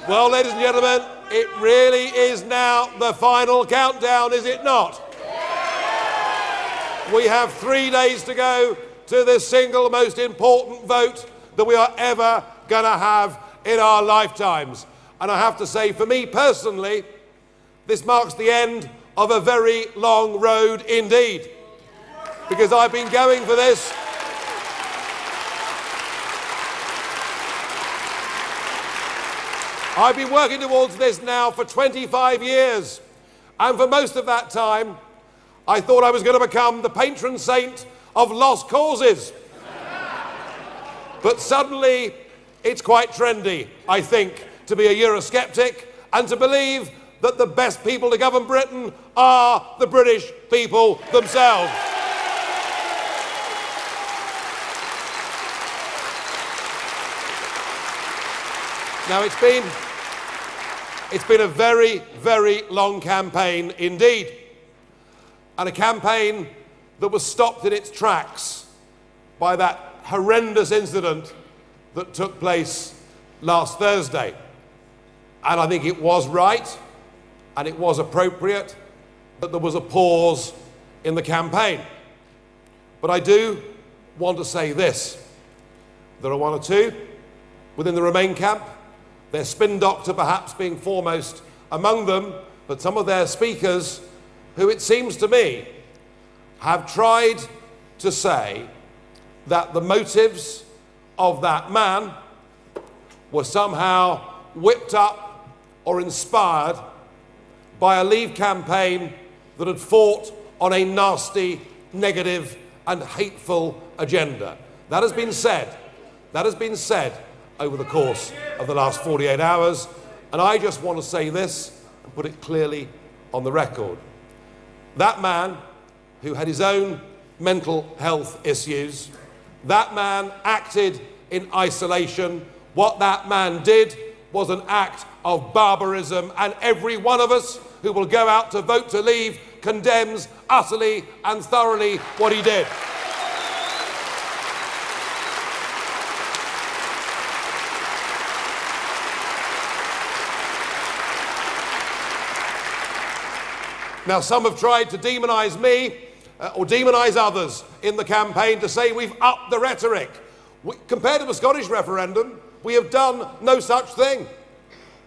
Well, ladies and gentlemen, it really is now the final countdown, is it not? We have 3 days to go to the single most important vote that we are ever going to have in our lifetimes. And I have to say, for me personally, this marks the end of a very long road indeed. Because I've been going for this. I've been working towards this now for 25 years. And for most of that time, I thought I was going to become the patron saint of lost causes. But suddenly, it's quite trendy, I think, to be a Eurosceptic and to believe that the best people to govern Britain are the British people themselves. Now, it's been a very, very long campaign indeed, and a campaign that was stopped in its tracks by that horrendous incident that took place last Thursday. And I think it was right and it was appropriate that there was a pause in the campaign. But I do want to say this. There are one or two within the Remain camp, their spin doctor perhaps being foremost among them, but some of their speakers who, it seems to me, have tried to say that the motives of that man were somehow whipped up or inspired by a Leave campaign that had fought on a nasty, negative and hateful agenda. That has been said. That has been said over the course of the last 48 hours. And I just want to say this and put it clearly on the record. That man, who had his own mental health issues, that man acted in isolation. What that man did was an act of barbarism, and every one of us who will go out to vote to leave condemns utterly and thoroughly what he did. Now, some have tried to demonise me or demonise others in the campaign to say we've upped the rhetoric. Compared to the Scottish referendum, we have done no such thing.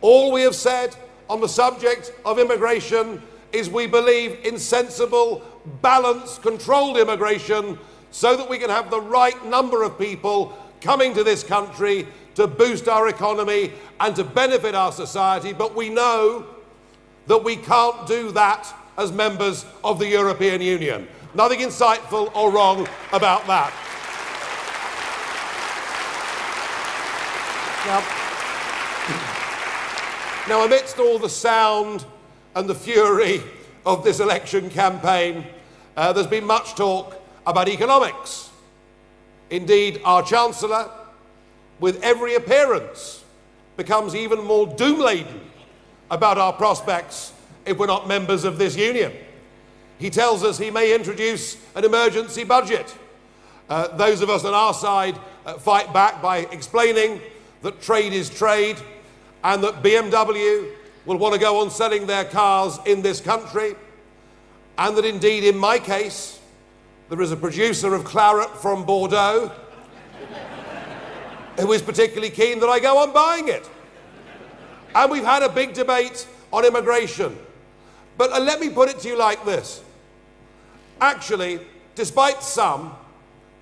All we have said on the subject of immigration is we believe in sensible, balanced, controlled immigration so that we can have the right number of people coming to this country to boost our economy and to benefit our society. But we know that we can't do that as members of the European Union. Nothing insightful or wrong about that. Now, amidst all the sound and the fury of this election campaign, there's been much talk about economics. Indeed, our Chancellor, with every appearance, becomes even more doom-laden about our prospects if we're not members of this union. He tells us he may introduce an emergency budget. Those of us on our side fight back by explaining that trade is trade and that BMW will want to go on selling their cars in this country, and that indeed, in my case, there is a producer of claret from Bordeaux who is particularly keen that I go on buying it. And we've had a big debate on immigration. But let me put it to you like this. Actually, despite some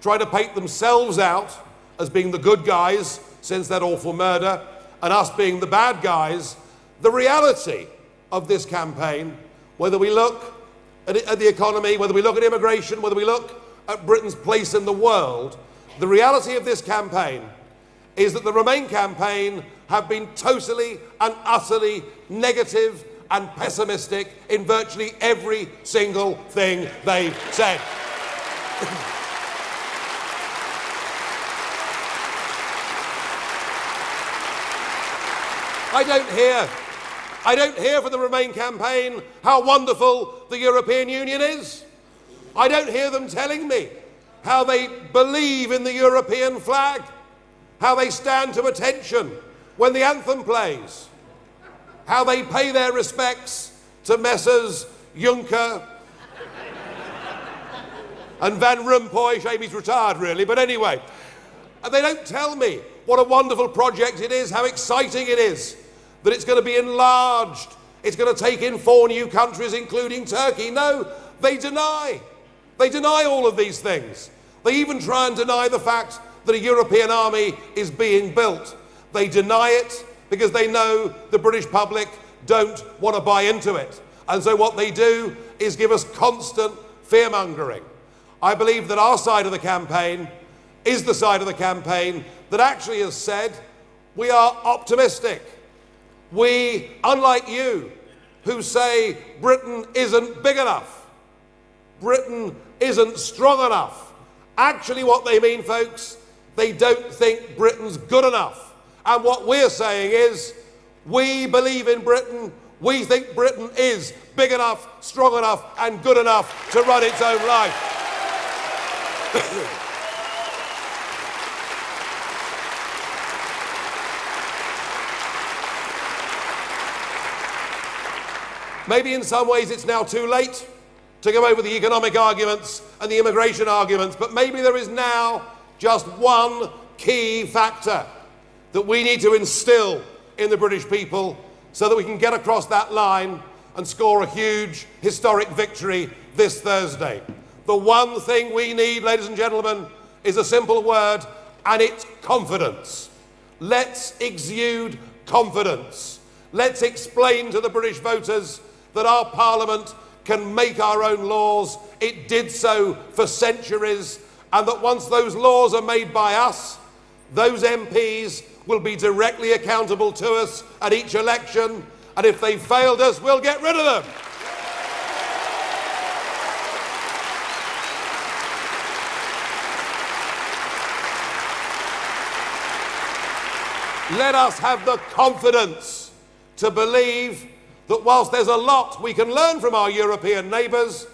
trying to paint themselves out as being the good guys since that awful murder, and us being the bad guys, the reality of this campaign, whether we look at the economy, whether we look at immigration, whether we look at Britain's place in the world, the reality of this campaign is that the Remain campaign have been totally and utterly negative and pessimistic in virtually every single thing they've said. I don't hear from the Remain campaign how wonderful the European Union is. I don't hear them telling me how they believe in the European flag, how they stand to attention when the anthem plays. how they pay their respects to Messrs Juncker and Van Rompuy. Shame he's retired, really, but anyway. And they don't tell me what a wonderful project it is, how exciting it is, that it's going to be enlarged, it's going to take in 4 new countries, including Turkey. No, they deny. They deny all of these things. They even try and deny the fact that a European army is being built. They deny it because they know the British public don't want to buy into it. And so what they do is give us constant fear-mongering. I believe that our side of the campaign is the side of the campaign that actually has said we are optimistic. We, unlike you, who say Britain isn't big enough, Britain isn't strong enough. Actually what they mean, folks, they don't think Britain's good enough. And what we're saying is, we believe in Britain. We think Britain is big enough, strong enough, and good enough to run its own life. Maybe in some ways it's now too late to go over the economic arguments and the immigration arguments, but maybe there is now just one key factor that we need to instill in the British people so that we can get across that line and score a huge historic victory this Thursday. The one thing we need, ladies and gentlemen, is a simple word, and it's confidence. Let's exude confidence. Let's explain to the British voters that our Parliament can make our own laws. It did so for centuries, and that once those laws are made by us, those MPs will be directly accountable to us at each election, and if they failed us, we'll get rid of them. Let us have the confidence to believe that whilst there's a lot we can learn from our European neighbours,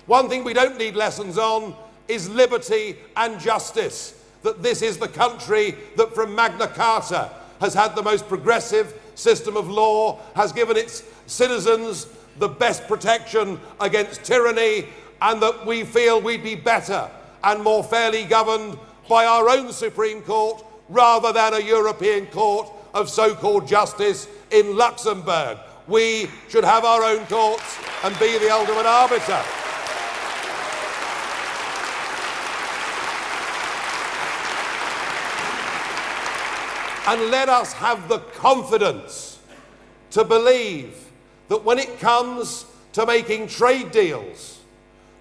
one thing we don't need lessons on is liberty and justice. That this is the country that from Magna Carta has had the most progressive system of law, has given its citizens the best protection against tyranny, and that we feel we'd be better and more fairly governed by our own Supreme Court rather than a European Court of so-called justice in Luxembourg. We should have our own courts and be the ultimate arbiter. And let us have the confidence to believe that when it comes to making trade deals,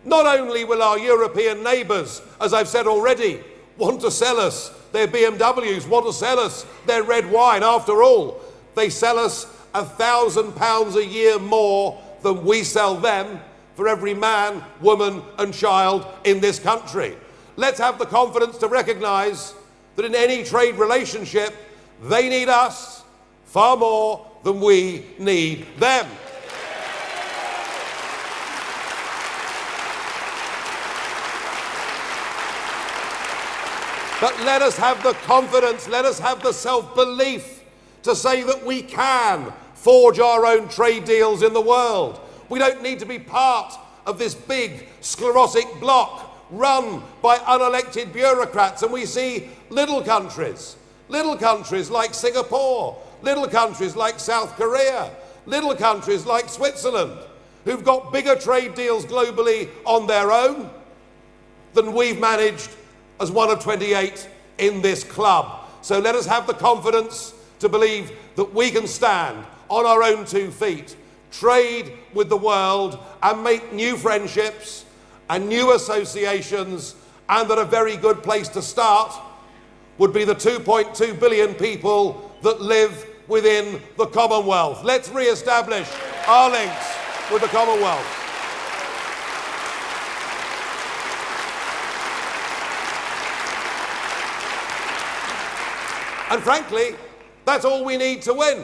not only will our European neighbours, as I've said already, want to sell us their BMWs, want to sell us their red wine. After all, they sell us £1,000 a year more than we sell them for every man, woman and child in this country. Let's have the confidence to recognise that in any trade relationship, they need us far more than we need them. But let us have the confidence, let us have the self-belief to say that we can forge our own trade deals in the world. We don't need to be part of this big sclerotic bloc run by unelected bureaucrats. And we see little countries like Singapore, little countries like South Korea, little countries like Switzerland, who've got bigger trade deals globally on their own than we've managed as one of 28 in this club. So let us have the confidence to believe that we can stand on our own 2 feet, trade with the world and make new friendships and new associations, and that a very good place to start would be the 2.2 billion people that live within the Commonwealth. Let's re-establish our links with the Commonwealth. And frankly, that's all we need to win,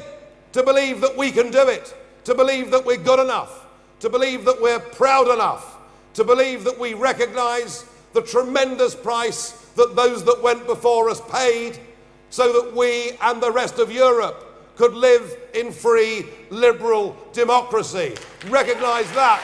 to believe that we can do it, to believe that we're good enough, to believe that we're proud enough, to believe that we recognise the tremendous price that those that went before us paid so that we and the rest of Europe could live in free, liberal democracy. Recognise that.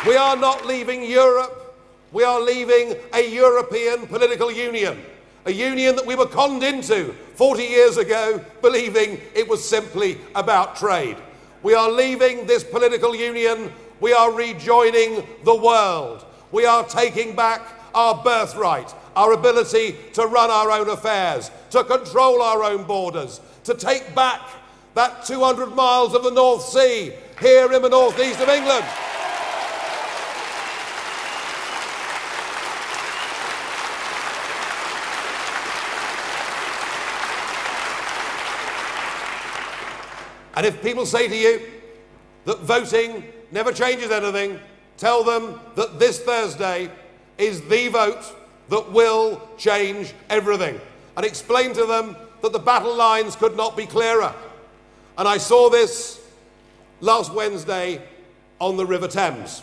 We are not leaving Europe. We are leaving a European political union. A union that we were conned into 40 years ago, believing it was simply about trade. We are leaving this political union. We are rejoining the world. We are taking back our birthright, our ability to run our own affairs, to control our own borders, to take back that 200 miles of the North Sea here in the northeast of England. And if people say to you that voting never changes anything, tell them that this Thursday is the vote that will change everything. And explain to them that the battle lines could not be clearer. And I saw this last Wednesday on the River Thames.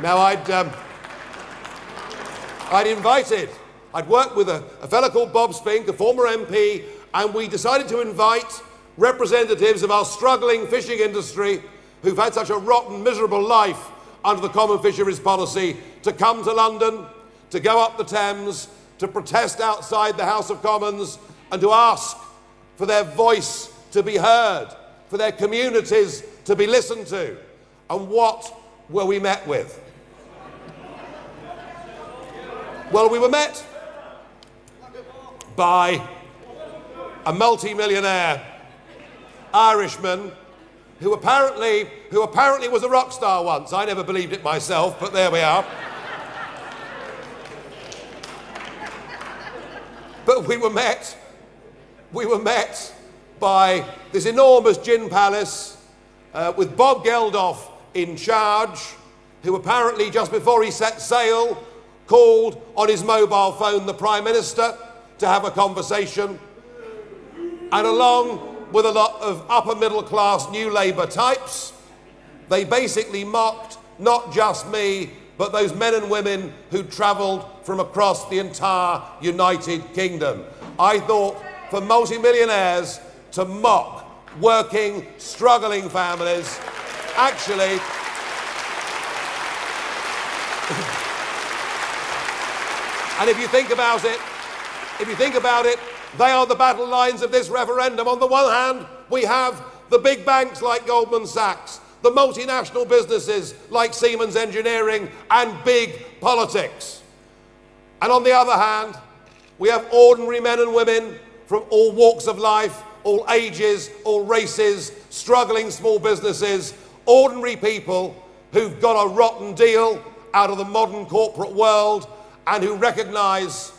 Now I'd worked with a fellow called Bob Spink, a former MP, and we decided to invite representatives of our struggling fishing industry who've had such a rotten, miserable life under the Common Fisheries Policy to come to London, to go up the Thames, to protest outside the House of Commons and to ask for their voice to be heard, for their communities to be listened to. And what were we met with? Well, we were met by a multi-millionaire Irishman who apparently was a rock star once. I never believed it myself, but there we are. But we were met by this enormous gin palace with Bob Geldof in charge, who apparently just before he set sail called on his mobile phone the Prime Minister to have a conversation. And along with a lot of upper middle class New Labour types, they basically mocked not just me, but those men and women who travelled from across the entire United Kingdom. I thought for multi-millionaires to mock working, struggling families, actually, and if you think about it, they are the battle lines of this referendum. On the one hand, we have the big banks like Goldman Sachs, the multinational businesses like Siemens Engineering, and big politics. And on the other hand, we have ordinary men and women from all walks of life, all ages, all races, struggling small businesses, ordinary people who've got a rotten deal out of the modern corporate world and who recognise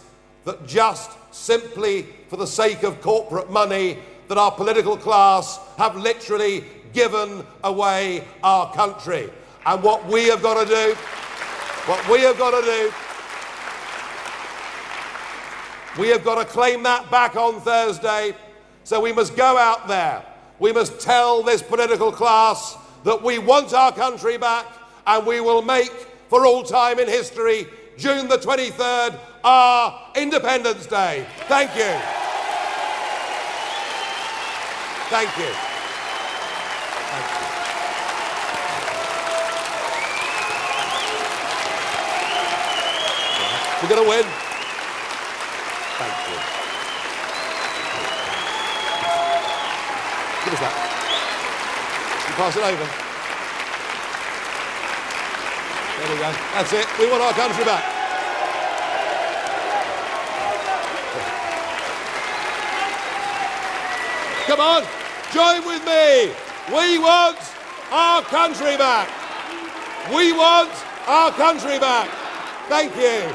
that just simply for the sake of corporate money that our political class have literally given away our country. And what we have got to do, we have got to claim that back on Thursday. So we must go out there. We must tell this political class that we want our country back, and we will make, for all time in history, June the 23rd, our Independence Day. Thank you. Thank you. Thank you. We're going to win. Thank you. Give us that. You pass it over. There we go. That's it. We want our country back. Come on, join with me. We want our country back. We want our country back. Thank you.